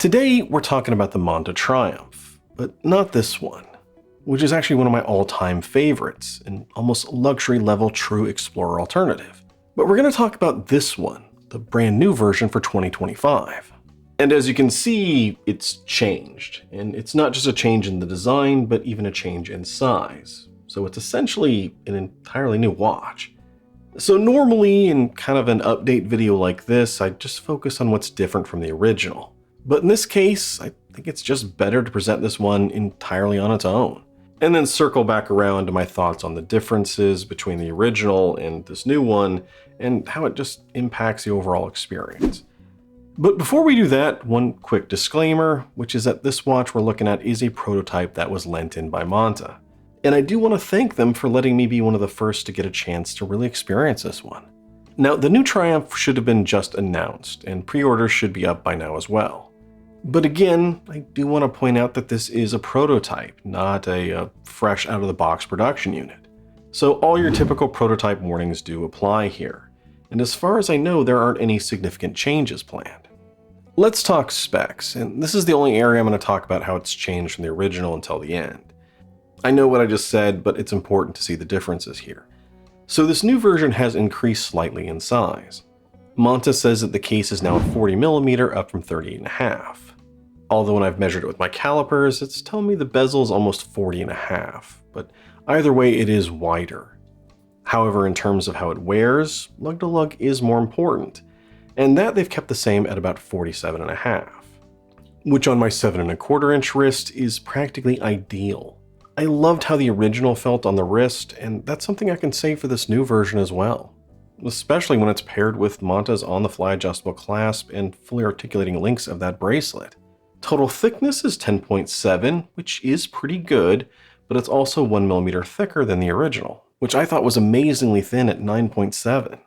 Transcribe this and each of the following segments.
Today, we're talking about the Monta Triumph, but not this one, which is actually one of my all-time favorites, an almost luxury-level true Explorer alternative. But we're going to talk about this one, the brand new version for 2025. And as you can see, it's changed, and it's not just a change in the design, but even a change in size. So it's essentially an entirely new watch. So normally, in kind of an update video like this, I just focus on what's different from the original. But in this case, I think it's just better to present this one entirely on its own, and then circle back around to my thoughts on the differences between the original and this new one, and how it just impacts the overall experience. But before we do that, one quick disclaimer, which is that this watch we're looking at is a prototype that was lent in by Monta. And I do want to thank them for letting me be one of the first to get a chance to really experience this one. Now, the new Triumph should have been just announced, and pre-orders should be up by now as well. But again, I do want to point out that this is a prototype, not a fresh out-of-the-box production unit. So all your typical prototype warnings do apply here. And as far as I know, there aren't any significant changes planned. Let's talk specs, and this is the only area I'm going to talk about how it's changed from the original until the end. I know what I just said, but it's important to see the differences here. So this new version has increased slightly in size. Monta says that the case is now 40mm up from 38.5. Although when I've measured it with my calipers, it's telling me the bezel is almost 40.5, but either way it is wider. However, in terms of how it wears, lug-to-lug is more important, and that they've kept the same at about 47.5, which on my 7.25 inch wrist is practically ideal. I loved how the original felt on the wrist, and that's something I can say for this new version as well, especially when it's paired with Monta's on-the-fly adjustable clasp and fully articulating links of that bracelet. Total thickness is 10.7, which is pretty good, but it's also 1mm thicker than the original, which I thought was amazingly thin at 9.7.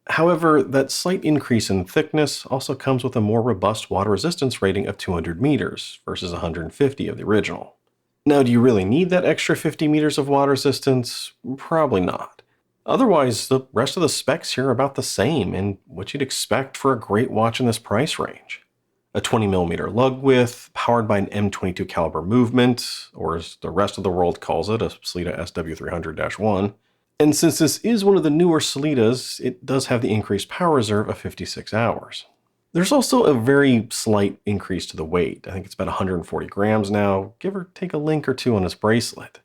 However, that slight increase in thickness also comes with a more robust water resistance rating of 200 meters versus 150 of the original. Now, do you really need that extra 50 meters of water resistance? Probably not. Otherwise, the rest of the specs here are about the same and what you'd expect for a great watch in this price range. A 20mm lug width, powered by an M22 caliber movement, or as the rest of the world calls it, a Sellita SW300-1. And since this is one of the newer Sellitas, it does have the increased power reserve of 56 hours. There's also a very slight increase to the weight. I think it's about 140 grams now, give or take a link or two on this bracelet.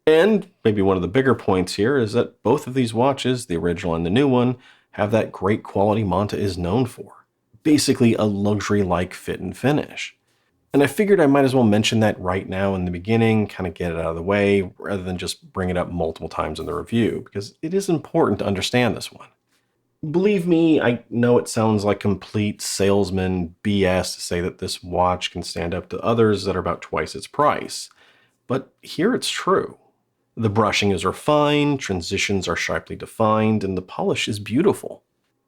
And maybe one of the bigger points here is that both of these watches, the original and the new one, have that great quality Monta is known for. Basically a luxury-like fit and finish. And I figured I might as well mention that right now in the beginning, kind of get it out of the way, rather than just bring it up multiple times in the review, because it is important to understand this one. Believe me, I know it sounds like complete salesman BS to say that this watch can stand up to others that are about twice its price, but here it's true. The brushing is refined, transitions are sharply defined, and the polish is beautiful.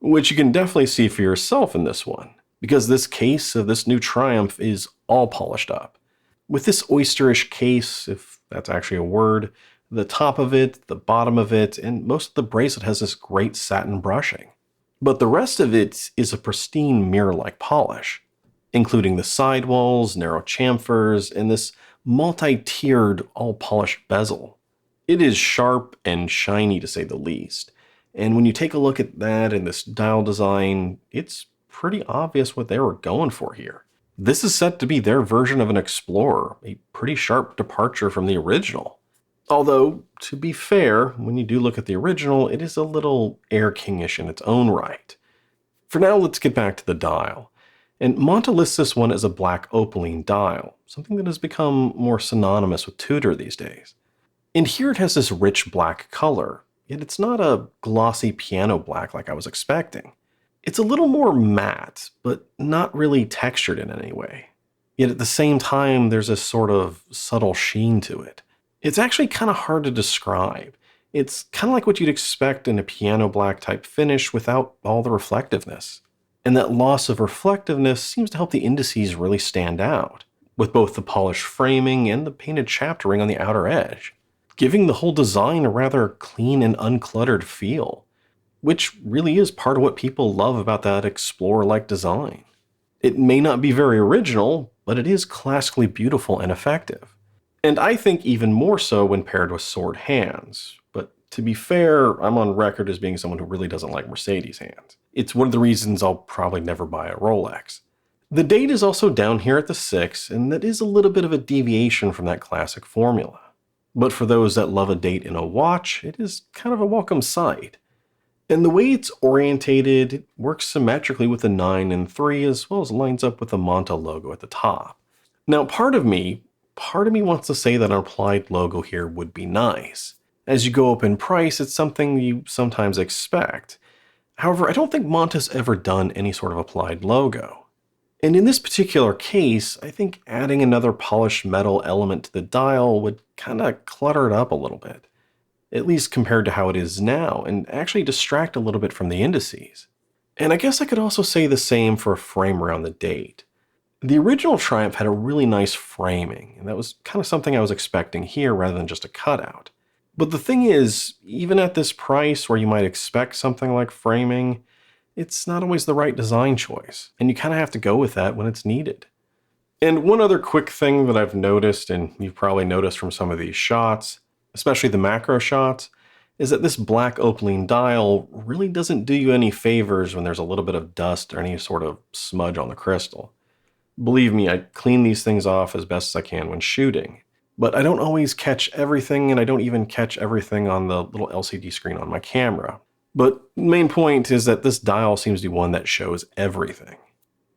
Which you can definitely see for yourself in this one, because this case of this new Triumph is all polished up. With this oysterish case, if that's actually a word, the top of it, the bottom of it, and most of the bracelet has this great satin brushing. But the rest of it is a pristine mirror-like polish, including the sidewalls, narrow chamfers, and this multi-tiered, all-polished bezel. It is sharp and shiny to say the least. And when you take a look at that and this dial design, it's pretty obvious what they were going for here. This is set to be their version of an Explorer, a pretty sharp departure from the original. Although, to be fair, when you do look at the original, it is a little Air King-ish in its own right. For now, let's get back to the dial. And Monta lists this one as a black opaline dial, something that has become more synonymous with Tudor these days. And here it has this rich black color. Yet it's not a glossy piano black like I was expecting. It's a little more matte, but not really textured in any way. Yet at the same time, there's a sort of subtle sheen to it. It's actually kind of hard to describe. It's kind of like what you'd expect in a piano black type finish without all the reflectiveness. And that loss of reflectiveness seems to help the indices really stand out, with both the polished framing and the painted chapter ring on the outer edge, giving the whole design a rather clean and uncluttered feel, which really is part of what people love about that Explorer-like design. It may not be very original, but it is classically beautiful and effective. And I think even more so when paired with sword hands. But to be fair, I'm on record as being someone who really doesn't like Mercedes hands. It's one of the reasons I'll probably never buy a Rolex. The date is also down here at the 6, and that is a little bit of a deviation from that classic formula. But for those that love a date in a watch, it is kind of a welcome sight. And the way it's orientated, it works symmetrically with the 9 and 3 as well as lines up with the Monta logo at the top. Now part of me wants to say that an applied logo here would be nice. As you go up in price, it's something you sometimes expect. However, I don't think Monta's ever done any sort of applied logo. And in this particular case, I think adding another polished metal element to the dial would kind of clutter it up a little bit, at least compared to how it is now, and actually distract a little bit from the indices. And I guess I could also say the same for a frame around the date. The original Triumph had a really nice framing, and that was kind of something I was expecting here rather than just a cutout. But the thing is, even at this price where you might expect something like framing, it's not always the right design choice, and you kind of have to go with that when it's needed. And one other quick thing that I've noticed, and you've probably noticed from some of these shots, especially the macro shots, is that this black opaline dial really doesn't do you any favors when there's a little bit of dust or any sort of smudge on the crystal. Believe me, I clean these things off as best as I can when shooting. But I don't always catch everything, and I don't even catch everything on the little LCD screen on my camera. But main point is that this dial seems to be one that shows everything.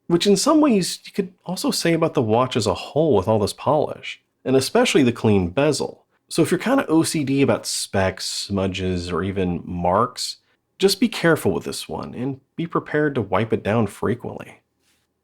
Which in some ways you could also say about the watch as a whole with all this polish, and especially the clean bezel. So if you're kind of OCD about specks, smudges, or even marks, just be careful with this one and be prepared to wipe it down frequently.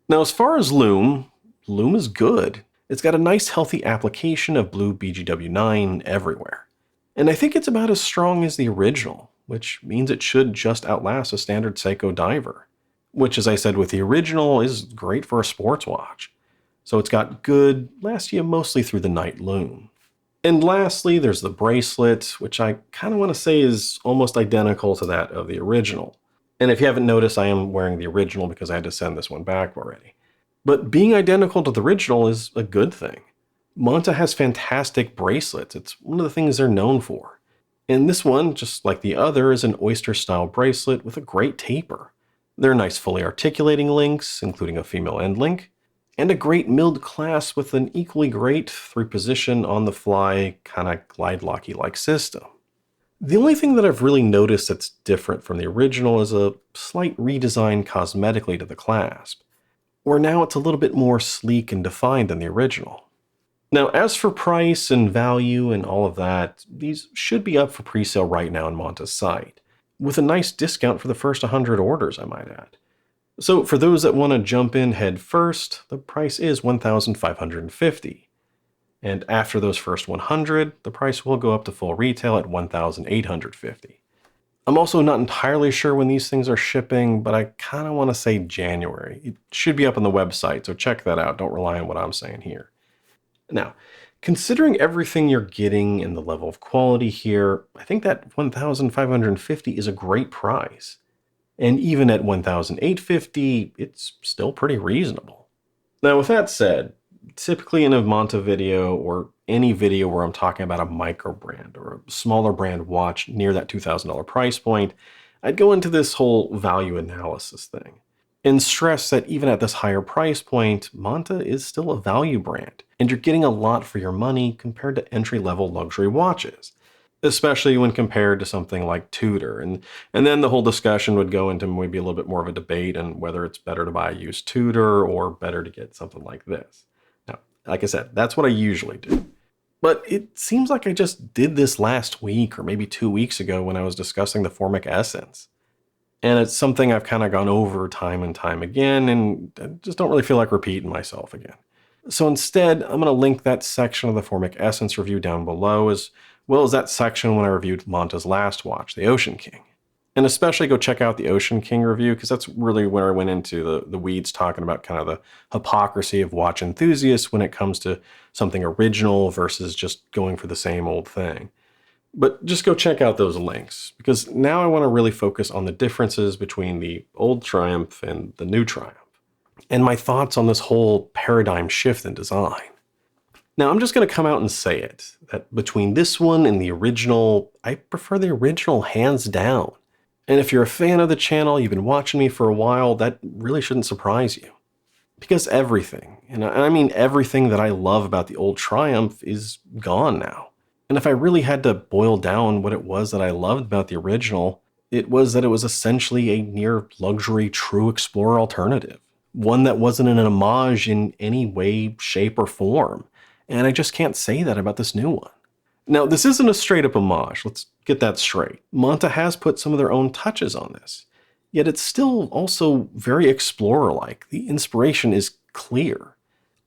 Now as far as Lume is good. It's got a nice healthy application of blue BGW9 everywhere. And I think it's about as strong as the original, which means it should just outlast a standard Seiko diver. Which, as I said with the original, is great for a sports watch. So it's got good, last you mostly through the night Lume. And lastly, there's the bracelet, which I kind of want to say is almost identical to that of the original. And if you haven't noticed, I am wearing the original because I had to send this one back already. But being identical to the original is a good thing. Monta has fantastic bracelets. It's one of the things they're known for. And this one, just like the other, is an oyster-style bracelet with a great taper. There are nice fully articulating links, including a female end link, and a great milled clasp with an equally great 3-position on-the-fly, kind of glide-locky-like system. The only thing that I've really noticed that's different from the original is a slight redesign cosmetically to the clasp, where now it's a little bit more sleek and defined than the original. Now, as for price and value and all of that, these should be up for pre-sale right now on Monta's site, with a nice discount for the first 100 orders, I might add. So for those that want to jump in head first, the price is $1,550. And after those first 100, the price will go up to full retail at $1,850. I'm also not entirely sure when these things are shipping, but I kind of want to say January. It should be up on the website, so check that out. Don't rely on what I'm saying here. Now, considering everything you're getting and the level of quality here, I think that $1,550 is a great price. And even at $1,850, it's still pretty reasonable. Now, with that said, typically in a Monta video or any video where I'm talking about a micro brand or a smaller brand watch near that $2,000 price point, I'd go into this whole value analysis thing and stress that even at this higher price point, Monta is still a value brand, and you're getting a lot for your money compared to entry-level luxury watches, especially when compared to something like Tudor. And then the whole discussion would go into maybe a little bit more of a debate on whether it's better to buy a used Tudor or better to get something like this. Now, like I said, that's what I usually do. But it seems like I just did this last week or maybe 2 weeks ago when I was discussing the Formic Essence. And it's something I've kind of gone over time and time again, and I just don't really feel like repeating myself again. So instead, I'm going to link that section of the Formic Essence review down below, as well as that section when I reviewed Monta's last watch, the Ocean King. And especially go check out the Ocean King review, because that's really where I went into the weeds talking about kind of the hypocrisy of watch enthusiasts when it comes to something original versus just going for the same old thing. But just go check out those links, because now I want to really focus on the differences between the old Triumph and the new Triumph. and my thoughts on this whole paradigm shift in design. Now, I'm just going to come out and say it, that between this one and the original, I prefer the original hands down. And if you're a fan of the channel, you've been watching me for a while, that really shouldn't surprise you. Because everything, and I mean everything that I love about the old Triumph is gone now. And if I really had to boil down what it was that I loved about the original, it was that it was essentially a near luxury true Explorer alternative. One that wasn't an homage in any way, shape, or form. And I just can't say that about this new one. Now, this isn't a straight up homage, let's get that straight. Monta has put some of their own touches on this. Yet it's still also very Explorer-like. The inspiration is clear.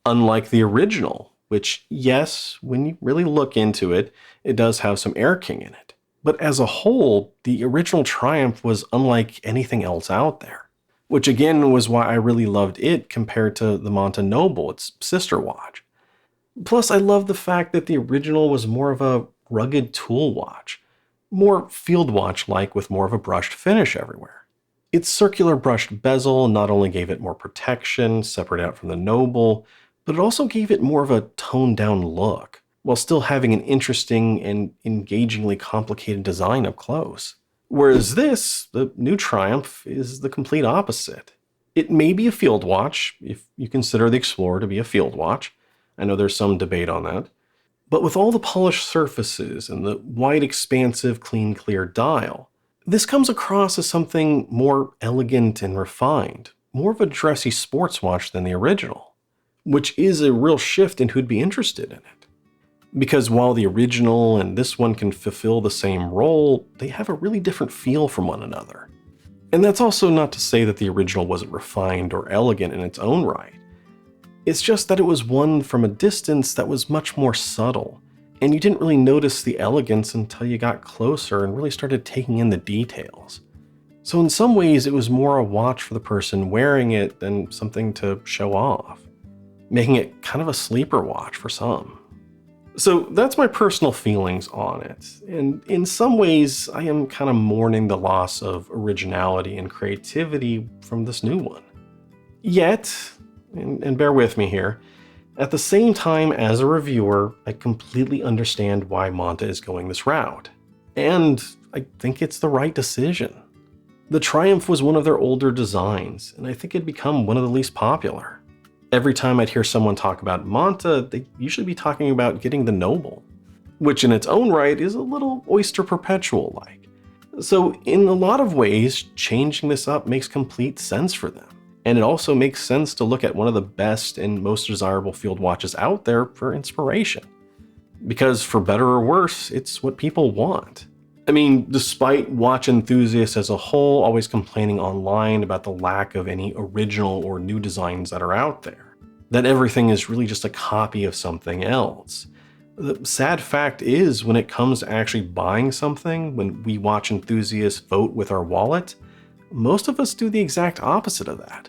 Unlike the original, which, yes, when you really look into it, it does have some Air King in it. But as a whole, the original Triumph was unlike anything else out there. Which again was why I really loved it compared to the Monta Noble, its sister watch. Plus, I love the fact that the original was more of a rugged tool watch. More field watch-like with more of a brushed finish everywhere. Its circular brushed bezel not only gave it more protection, separate out from the Noble, but it also gave it more of a toned-down look, while still having an interesting and engagingly complicated design up close. Whereas this, the new Triumph, is the complete opposite. It may be a field watch, if you consider the Explorer to be a field watch. I know there's some debate on that. But with all the polished surfaces and the wide, expansive, clean, clear dial, this comes across as something more elegant and refined, more of a dressy sports watch than the original, which is a real shift in who'd be interested in it. Because while the original and this one can fulfill the same role, they have a really different feel from one another. And that's also not to say that the original wasn't refined or elegant in its own right. It's just that it was one from a distance that was much more subtle, and you didn't really notice the elegance until you got closer and really started taking in the details. So in some ways, it was more a watch for the person wearing it than something to show off, making it kind of a sleeper watch for some. So that's my personal feelings on it, and in some ways, I am kind of mourning the loss of originality and creativity from this new one. Yet, and bear with me here, at the same time as a reviewer, I completely understand why Monta is going this route. And I think it's the right decision. The Triumph was one of their older designs, and I think it'd become one of the least popular. Every time I'd hear someone talk about Monta, they'd usually be talking about getting the Noble, which in its own right is a little Oyster Perpetual-like. So in a lot of ways, changing this up makes complete sense for them. And it also makes sense to look at one of the best and most desirable field watches out there for inspiration. Because for better or worse, it's what people want. I mean, despite watch enthusiasts as a whole always complaining online about the lack of any original or new designs that are out there, that everything is really just a copy of something else. The sad fact is, when it comes to actually buying something, when we watch enthusiasts vote with our wallet, most of us do the exact opposite of that.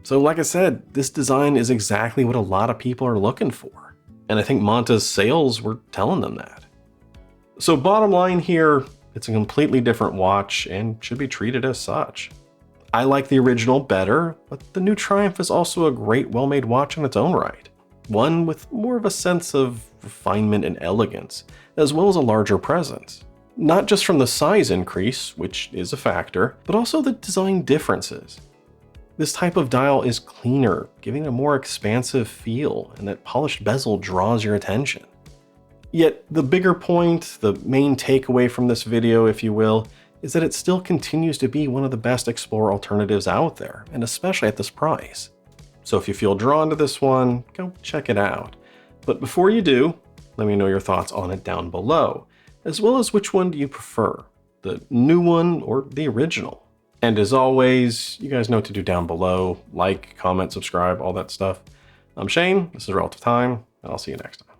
So like I said, this design is exactly what a lot of people are looking for. And I think Monta's sales were telling them that. So bottom line here, it's a completely different watch and should be treated as such. I like the original better, but the new Triumph is also a great well-made watch in its own right. One with more of a sense of refinement and elegance, as well as a larger presence. Not just from the size increase, which is a factor, but also the design differences. This type of dial is cleaner, giving a more expansive feel, and that polished bezel draws your attention. Yet the bigger point, the main takeaway from this video, if you will, is that it still continues to be one of the best Explorer alternatives out there, and especially at this price. So if you feel drawn to this one, go check it out. But before you do, let me know your thoughts on it down below, as well as which one do you prefer, the new one or the original. And as always, you guys know what to do down below. Like, comment, subscribe, all that stuff. I'm Shane, this is Relative Time, and I'll see you next time.